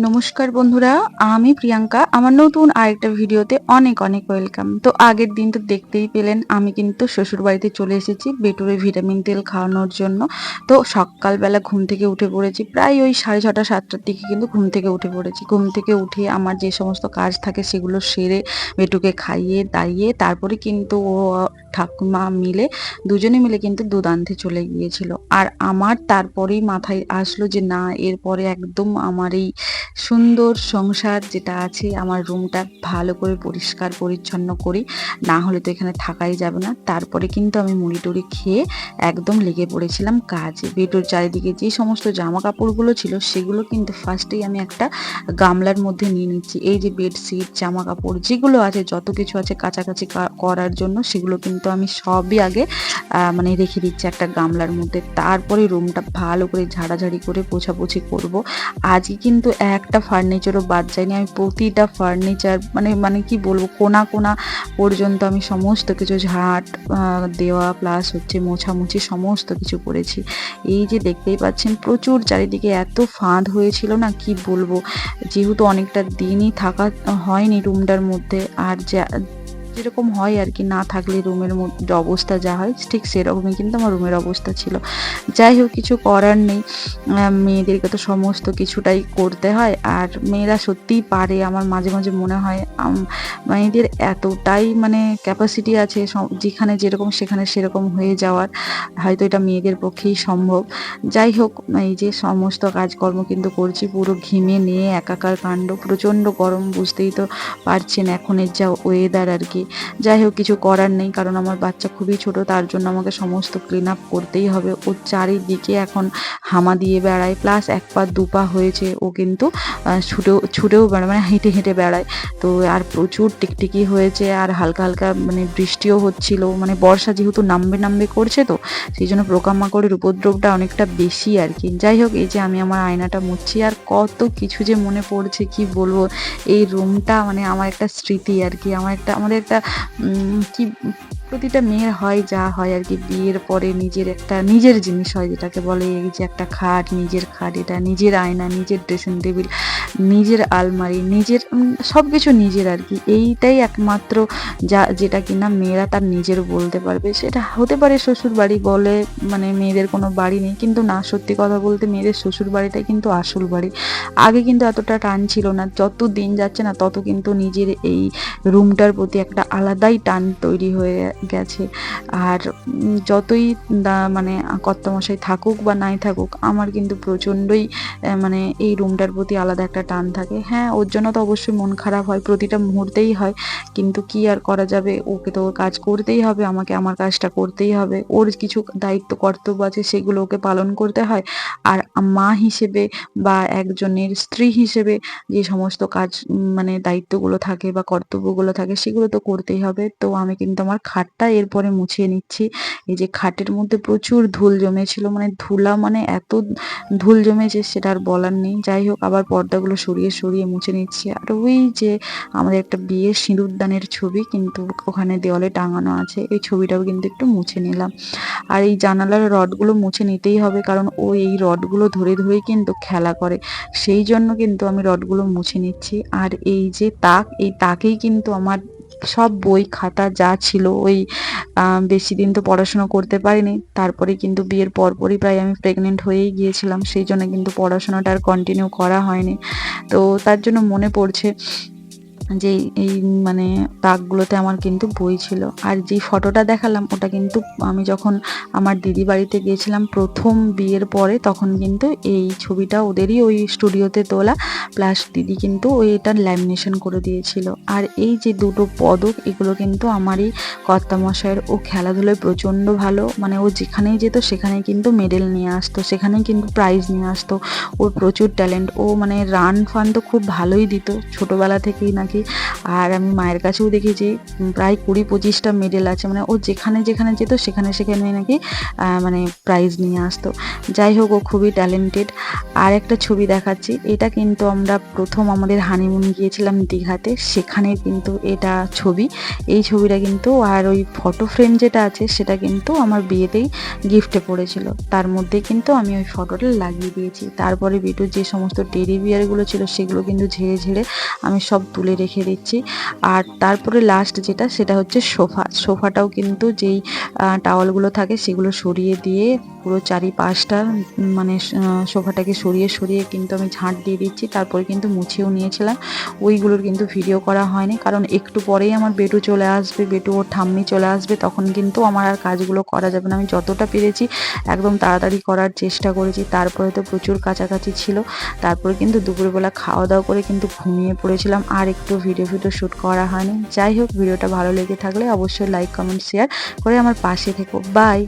নমস্কার বন্ধুরা, আমি প্রিয়াঙ্কা। আমার নতুন আরেকটা ভিডিওতে অনেক অনেক ওয়েলকাম। তো আগের দিন তো দেখতেই পেলেন, আমি কিন্তু শ্বশুর বাড়িতে চলে এসেছি বেটুরে ভিটামিন তেল খাওয়ানোর জন্য। তো সকালবেলা ঘুম থেকে উঠে পড়েছি, প্রায় ওই 6:30 7টার দিকে কিন্তু ঘুম থেকে উঠে পড়েছি। ঘুম থেকে উঠে আমার যে সমস্ত কাজ থাকে সেগুলো সেরে বেটুকে খাইয়ে দাইয়ে তারপরে কিন্তু ও ঠাকুমা মিলে দুজনে মিলে কিন্তু দুধ আনতে চলে গিয়েছিল। আর আমার তারপরেই মাথায় আসলো যে না, এরপরে একদম আমার এই সুন্দর সংসার যেটা আছে, আমার রুমটা ভালো করে পরিষ্কার পরিচ্ছন্ন করি, না হলে তো এখানে থাকাই যাবে না। তারপরে কিন্তু আমি মুড়ি টুড়ি খেয়ে একদম লেগে পড়েছিলাম কাজে। বেডের চারিদিকে যে সমস্ত জামা কাপড়গুলো ছিল সেগুলো কিন্তু ফার্স্টেই আমি একটা গামলার মধ্যে নিয়ে নিচ্ছি। এই যে বেডশিট, জামা কাপড় যেগুলো আছে, যত কিছু আছে কাছাকাছি করার জন্য, সেগুলো কিন্তু আমি সবই আগে মানে রেখে দিচ্ছি একটা গামলার মধ্যে। তারপরে রুমটা ভালো করে ঝাড়াঝাড়ি করে পোছাপুছি করব। আজকে কিন্তু একটা ফার্নিচারও বাদ যায়নি। আমি প্রতিটা ফার্নিচার মানে মানে কি বলবো, কোনা কোনা পর্যন্ত আমি সমস্ত কিছু ঝাঁট দেওয়া প্লাস হচ্ছে মোছামুছি সমস্ত কিছু করেছি। এই যে দেখতেই পাচ্ছেন, প্রচুর চারিদিকে এত ফাঁদ হয়েছিল না, কি বলবো। যেহেতু অনেকটা দিনই থাকা হয়নি রুমটার মধ্যে, আর যেরকম হয় আর কি, না থাকলে রুমের মধ্যে অবস্থা যা হয় ঠিক সেরকমই কিন্তু আমার রুমের অবস্থা ছিল। যাই হোক, কিছু করার নেই, মেয়েদেরকে তো সমস্ত কিছুটাই করতে হয়। আর মেয়েরা সত্যিই পারে, আমার মাঝে মাঝে মনে হয় মেয়েদের এতটাই মানে ক্যাপাসিটি আছে, যেখানে যেরকম সেখানে সেরকম হয়ে যাওয়ার। হয়তো এটা মেয়েদের পক্ষেই সম্ভব। যাই হোক, এই যে সমস্ত কাজকর্ম কিন্তু করছি, পুরো ঘিমে নিয়ে একাকার কাণ্ড। প্রচণ্ড গরম, বুঝতেই তো পারছেন এখনের যা ওয়েদার আর কি। যাই হোক, কিছু করার নেই, কারণ আমার বাচ্চা খুবই ছোট, তার জন্য আমাকে সমস্ত ক্লিন আপ করতেই হবে। ও চারিদিকে এখন হামা দিয়ে বেড়ায়, প্লাস এক পা দু পা হয়েছে, ও কিন্তু ছুটেও বেড়ায়, মানে হেঁটে হেঁটে বেড়ায়। তো আর প্রচুর টিকটিকি হয়েছে, আর হালকা হালকা মানে বৃষ্টিও হচ্ছিল, মানে বর্ষা যেহেতু নামবে নামবে করছে, তো সেই জন্য পোকামাকড়ের উপদ্রবটা অনেকটা বেশি আর কি। যাই হোক, এই যে আমি আমার আয়নাটা মুছছি, আর কত কিছু যে মনে পড়ছে কি বলবো। এই রুমটা মানে আমার একটা স্মৃতি আর কি, আমাদের একটা কি, প্রতিটা মেয়ের হয় যা হয় আর কি, বিয়ের পরে নিজের জিনিস হয়, যেটাকে বলে এই যে একটা খাট, নিজের খাট, এটা নিজের আয়না, নিজের ড্রেসিং টেবিল, নিজের আলমারি, নিজের সব কিছু নিজের আর কি। এইটাই একমাত্র যেটা কিনা মেয়েরা তার নিজের বলতে পারবে। সেটা হতে পারে শ্বশুর বাড়ি বলে, মানে মেয়েদের কোনো বাড়ি নেই, কিন্তু না, সত্যি কথা বলতে মেয়েদের শ্বশুর বাড়িটাই কিন্তু আসল বাড়ি। আগে কিন্তু এতটা টান ছিল না, যত দিন যাচ্ছে না তত কিন্তু নিজের এই রুমটার প্রতি একটা আলাদাই টান তৈরি হয়ে গেছে। আর যতই মানে কর্তামশাই থাকুক বা নাই থাকুক, আমার কিন্তু প্রচণ্ডই মানে এই রুমটার প্রতি আলাদা একটা টান থাকে। হ্যাঁ, ওর জন্য তো অবশ্যই মন খারাপ হয়, প্রতিটা মুহূর্তেই হয়, কিন্তু কি আর করা যাবে, ওকে তো ওর কাজ করতেই হবে, আমাকে আমার কাজটা করতেই হবে। ওর কিছু দায়িত্ব কর্তব্য আছে, সেগুলো ওকে পালন করতে হয়। আর মা হিসেবে বা একজনের স্ত্রী হিসেবে যে সমস্ত কাজ মানে দায়িত্বগুলো থাকে বা কর্তব্যগুলো থাকে, সেগুলো তো করতেই হবে। তো আমি কিন্তু আমার খাটটা এরপরে মুছিয়ে নিচ্ছি। এই যে খাটের মধ্যে প্রচুর ধুল জমেছিল, মানে ধুলা, মানে এত ধুল জমেছে সেটা আর বলার নেই। যাই হোক, আবার পর্দাগুলো সরিয়ে সরিয়ে মুছে নিচ্ছি। আর ওই যে আমাদের একটা বিয়ের সিঁদুরদানের ছবি কিন্তু ওখানে দেওয়ালে টাঙানো আছে, এই ছবিটাও কিন্তু একটু মুছে নিলাম। আর এই জানালার রডগুলো মুছে নিতেই হবে, কারণ ও এই রডগুলো ধরে ধরেই কিন্তু খেলা করে, সেই জন্য কিন্তু আমি রডগুলো মুছে নিচ্ছি। আর এই যে তাক, এই তাকেই কিন্তু আমার সব বই খাতা যা ছিল, ওই বেশি দিন তো পড়াশোনা করতে পারিনি, তারপরে কিন্তু বিয়ের পরপরই প্রায় আমি প্রেগনেন্ট হয়েই গিয়েছিলাম, সেই জন্য কিন্তু পড়াশোনাটা আর কন্টিনিউ করা হয়নি। তো তার জন্য মনে পড়ছে যে এই মানে তাকগুলোতে আমার কিন্তু বই ছিল। আর যেই ফটোটা দেখালাম, ওটা কিন্তু আমি যখন আমার দিদি বাড়িতে গিয়েছিলাম প্রথম বিয়ের পরে, তখন কিন্তু এই ছবিটা ওদেরই ওই স্টুডিওতে তোলা, প্লাস দিদি কিন্তু ওই এটা ল্যামিনেশন করে দিয়েছিল। আর এই যে দুটো পদক, এগুলো কিন্তু আমারই কর্তামশায়ের। ও খেলাধুলায় প্রচণ্ড ভালো, মানে ও যেখানেই যেত সেখানেই কিন্তু মেডেল নিয়ে আসতো, সেখানেই কিন্তু প্রাইজ নিয়ে আসতো। ওর প্রচুর ট্যালেন্ট, ও মানে রান ফান তো খুব ভালোই দিত, ছোটোবেলা থেকেই নাকি থাকি। আর আমি মায়ের কাছেও দেখেছি প্রায় 20-25টা মেডেল আছে, মানে ও যেখানে যেখানে যেত সেখানে সেখানে নাকি মানে প্রাইজ নিয়ে আসতো। যাই হোক, ও খুবই ট্যালেন্টেড। আর একটা ছবি দেখাচ্ছি, এটা কিন্তু আমরা প্রথম আমাদের হানিমুন গিয়েছিলাম দীঘাতে, সেখানে কিন্তু এটা ছবি। এই ছবিটা কিন্তু, আর ওই ফটো ফ্রেম যেটা আছে সেটা কিন্তু আমার বিয়েতেই গিফটে পড়েছিল, তার মধ্যে কিন্তু আমি ওই ফটোটা লাগিয়ে দিয়েছি। তারপরে বিটুর যে সমস্ত টেডি বিয়ারগুলো ছিল সেগুলো কিন্তু ঝেড়ে ঝেড়ে আমি সব তুলে রেখে দিচ্ছি। আর তারপরে লাস্ট যেটা, সেটা হচ্ছে সোফাটাও কিন্তু যেই টাওয়ালগুলো থাকে সেগুলো সরিয়ে দিয়ে পুরো চারিপাশটা মানে সোফাটাকে সরিয়ে সরিয়ে কিন্তু আমি ঝাঁট দিয়ে দিচ্ছি। তারপরে কিন্তু মুছেও নিয়েছিলাম, ওইগুলোর কিন্তু ভিডিও করা হয়নি, কারণ একটু পরেই আমার বেটু চলে আসবে, বেটু ওর ঠাম্মি চলে আসবে, তখন কিন্তু আমার আর কাজগুলো করা যাবে না। আমি যতটা পেরেছি একদম তাড়াতাড়ি করার চেষ্টা করেছি। তারপরে তো প্রচুর কাছাকাছি ছিল, তারপরে কিন্তু দুপুরবেলা খাওয়া দাওয়া করে কিন্তু ঘুমিয়ে পড়েছিলাম, আর একটু ভিডিও শ্যুট করা হয়নি। যাই হোক, ভিডিওটা ভালো লেগে থাকলে অবশ্যই লাইক, কমেন্ট, শেয়ার করে আমার পাশে থেকো। বাই।